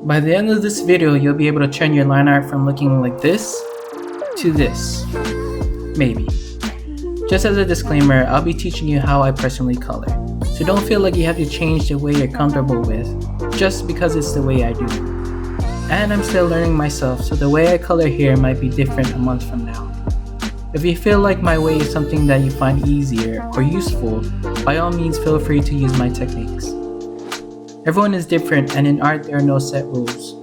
By the end of this video, you'll be able to turn your line art from looking like this to this. Maybe. Just as a disclaimer, I'll be teaching you how I personally color. So don't feel like you have to change the way you're comfortable with just because it's the way I do. And I'm still learning myself, so the way I color here might be different a month from now. If you feel like my way is something that you find easier or useful, by all means feel free to use my techniques. Everyone is different, and in art there are no set rules.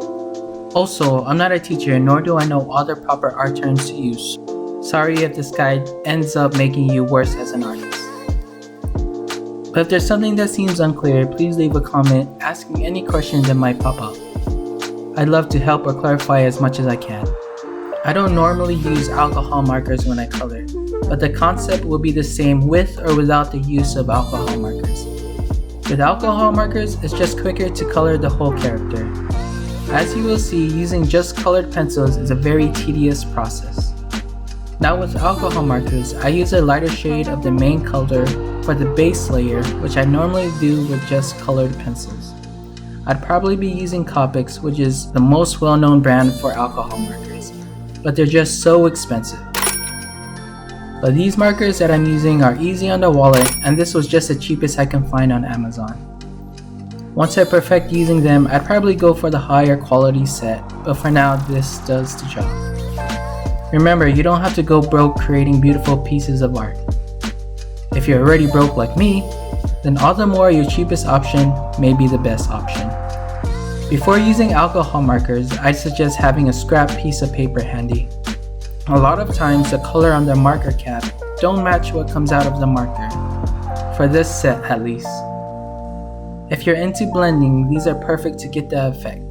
Also, I'm not a teacher, nor do I know all the proper art terms to use. Sorry if this guide ends up making you worse as an artist. But if there's something that seems unclear, please leave a comment asking any questions that might pop up. I'd love to help or clarify as much as I can. I don't normally use alcohol markers when I color, but the concept will be the same with or without the use of alcohol markers. With alcohol markers, it's just quicker to color the whole character. As you will see, using just colored pencils is a very tedious process. Now with alcohol markers, I use a lighter shade of the main color for the base layer, which I normally do with just colored pencils. I'd probably be using Copics, which is the most well-known brand for alcohol markers, but they're just so expensive. But these markers that I'm using are easy on the wallet, and this was just the cheapest I can find on Amazon. Once I perfect using them, I'd probably go for the higher quality set, but for now this does the job. Remember, you don't have to go broke creating beautiful pieces of art. If you're already broke like me, then all the more your cheapest option may be the best option. Before using alcohol markers, I'd suggest having a scrap piece of paper handy. A lot of times the color on the marker cap don't match what comes out of the marker, for this set at least. If you're into blending, these are perfect to get the effect,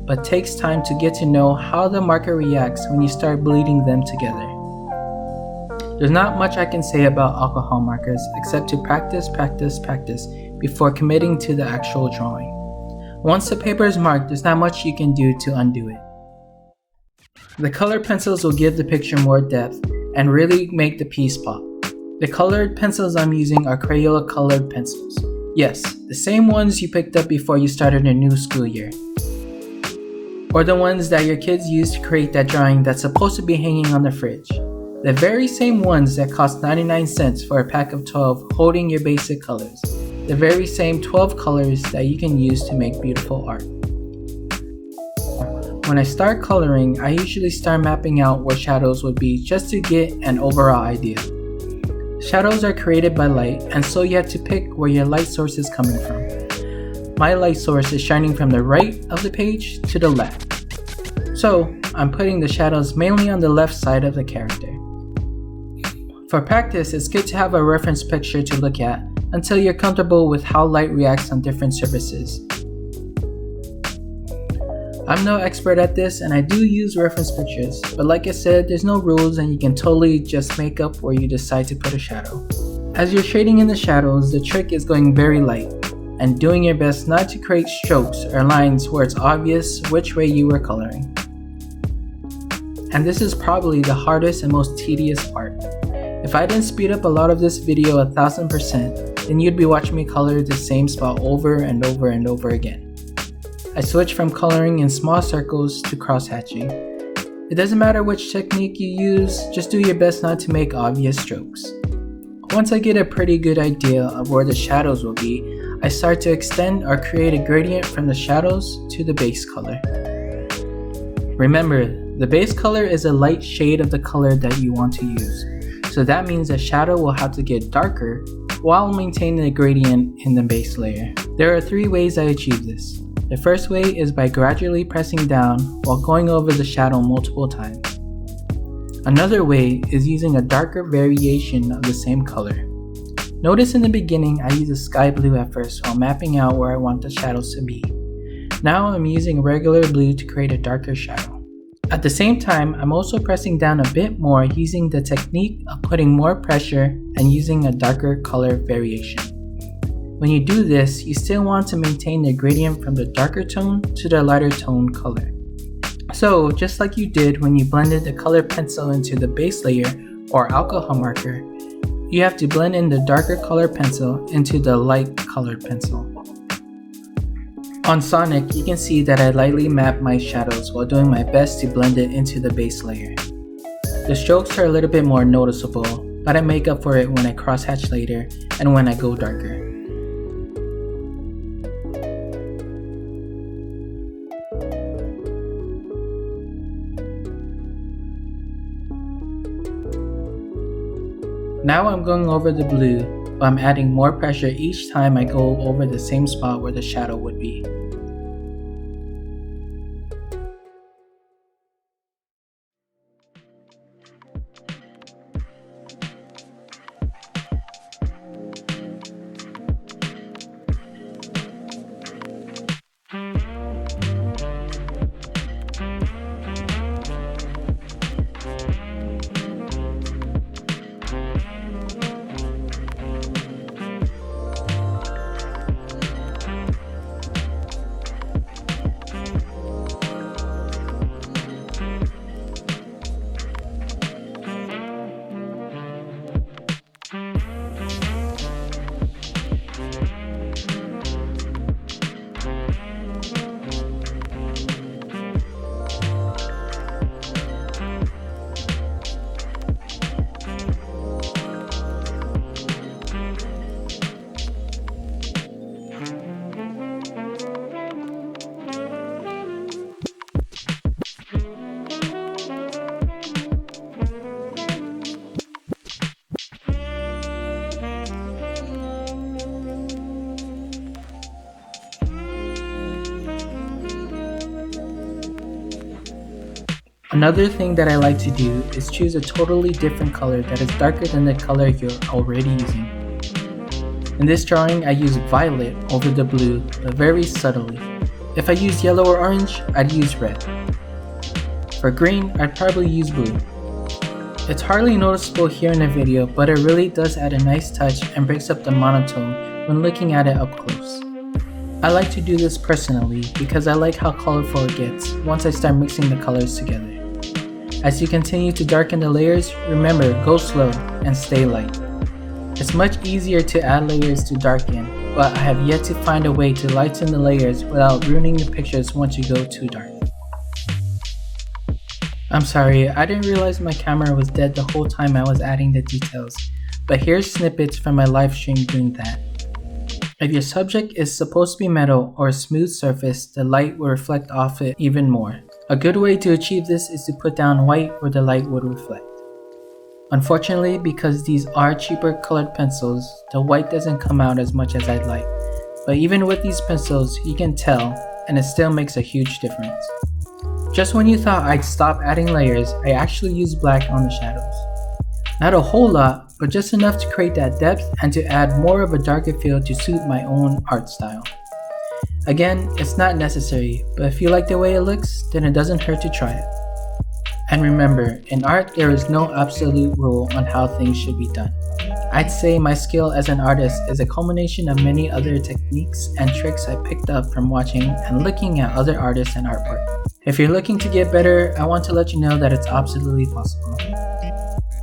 but takes time to get to know how the marker reacts when you start bleeding them together. There's not much I can say about alcohol markers except to practice before committing to the actual drawing. Once the paper is marked, there's not much you can do to undo it. The colored pencils will give the picture more depth and really make the piece pop. The colored pencils I'm using are Crayola colored pencils. Yes, the same ones you picked up before you started a new school year. Or the ones that your kids use to create that drawing that's supposed to be hanging on the fridge. The very same ones that cost 99 cents for a pack of 12 holding your basic colors. The very same 12 colors that you can use to make beautiful art. When I start coloring, I usually start mapping out where shadows would be just to get an overall idea. Shadows are created by light, and so you have to pick where your light source is coming from. My light source is shining from the right of the page to the left. So, I'm putting the shadows mainly on the left side of the character. For practice, it's good to have a reference picture to look at until you're comfortable with how light reacts on different surfaces. I'm no expert at this, and I do use reference pictures, but like I said, there's no rules and you can totally just make up where you decide to put a shadow. As you're shading in the shadows, the trick is going very light and doing your best not to create strokes or lines where it's obvious which way you were coloring. And this is probably the hardest and most tedious part. If I didn't speed up a lot of this video 1000%, then you'd be watching me color the same spot over and over and over again. I switch from coloring in small circles to cross-hatching. It doesn't matter which technique you use, just do your best not to make obvious strokes. Once I get a pretty good idea of where the shadows will be, I start to extend or create a gradient from the shadows to the base color. Remember, the base color is a light shade of the color that you want to use, so that means the shadow will have to get darker while maintaining the gradient in the base layer. There are 3 ways I achieve this. The first way is by gradually pressing down while going over the shadow multiple times. Another way is using a darker variation of the same color. Notice in the beginning I use a sky blue at first while mapping out where I want the shadows to be. Now I'm using regular blue to create a darker shadow. At the same time, I'm also pressing down a bit more using the technique of putting more pressure and using a darker color variation. When you do this, you still want to maintain the gradient from the darker tone to the lighter tone color. So, just like you did when you blended the colored pencil into the base layer or alcohol marker, you have to blend in the darker colored pencil into the light colored pencil. On Sonic, you can see that I lightly map my shadows while doing my best to blend it into the base layer. The strokes are a little bit more noticeable, but I make up for it when I crosshatch later and when I go darker. Now I'm going over the blue, but I'm adding more pressure each time I go over the same spot where the shadow would be. Another thing that I like to do is choose a totally different color that is darker than the color you're already using. In this drawing, I use violet over the blue, but very subtly. If I use yellow or orange, I'd use red. For green, I'd probably use blue. It's hardly noticeable here in the video, but it really does add a nice touch and breaks up the monotone when looking at it up close. I like to do this personally because I like how colorful it gets once I start mixing the colors together. As you continue to darken the layers, remember, go slow and stay light. It's much easier to add layers to darken, but I have yet to find a way to lighten the layers without ruining the pictures once you go too dark. I'm sorry, I didn't realize my camera was dead the whole time I was adding the details, but here's snippets from my live stream doing that. If your subject is supposed to be metal or a smooth surface, the light will reflect off it even more. A good way to achieve this is to put down white where the light would reflect. Unfortunately, because these are cheaper colored pencils, the white doesn't come out as much as I'd like. But even with these pencils, you can tell, and it still makes a huge difference. Just when you thought I'd stop adding layers, I actually used black on the shadows. Not a whole lot, but just enough to create that depth and to add more of a darker feel to suit my own art style. Again, it's not necessary, but if you like the way it looks, then it doesn't hurt to try it. And remember, in art there is no absolute rule on how things should be done. I'd say my skill as an artist is a culmination of many other techniques and tricks I picked up from watching and looking at other artists and artwork. If you're looking to get better, I want to let you know that it's absolutely possible.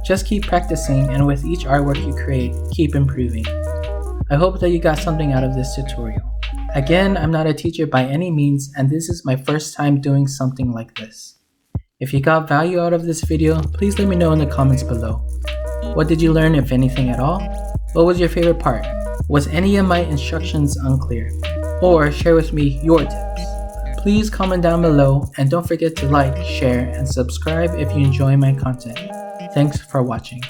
Just keep practicing, and with each artwork you create, keep improving. I hope that you got something out of this tutorial. Again, I'm not a teacher by any means, and this is my first time doing something like this. If you got value out of this video, please let me know in the comments below. What did you learn, if anything at all? What was your favorite part? Was any of my instructions unclear? Or share with me your tips. Please comment down below, and don't forget to like, share, and subscribe if you enjoy my content. Thanks for watching.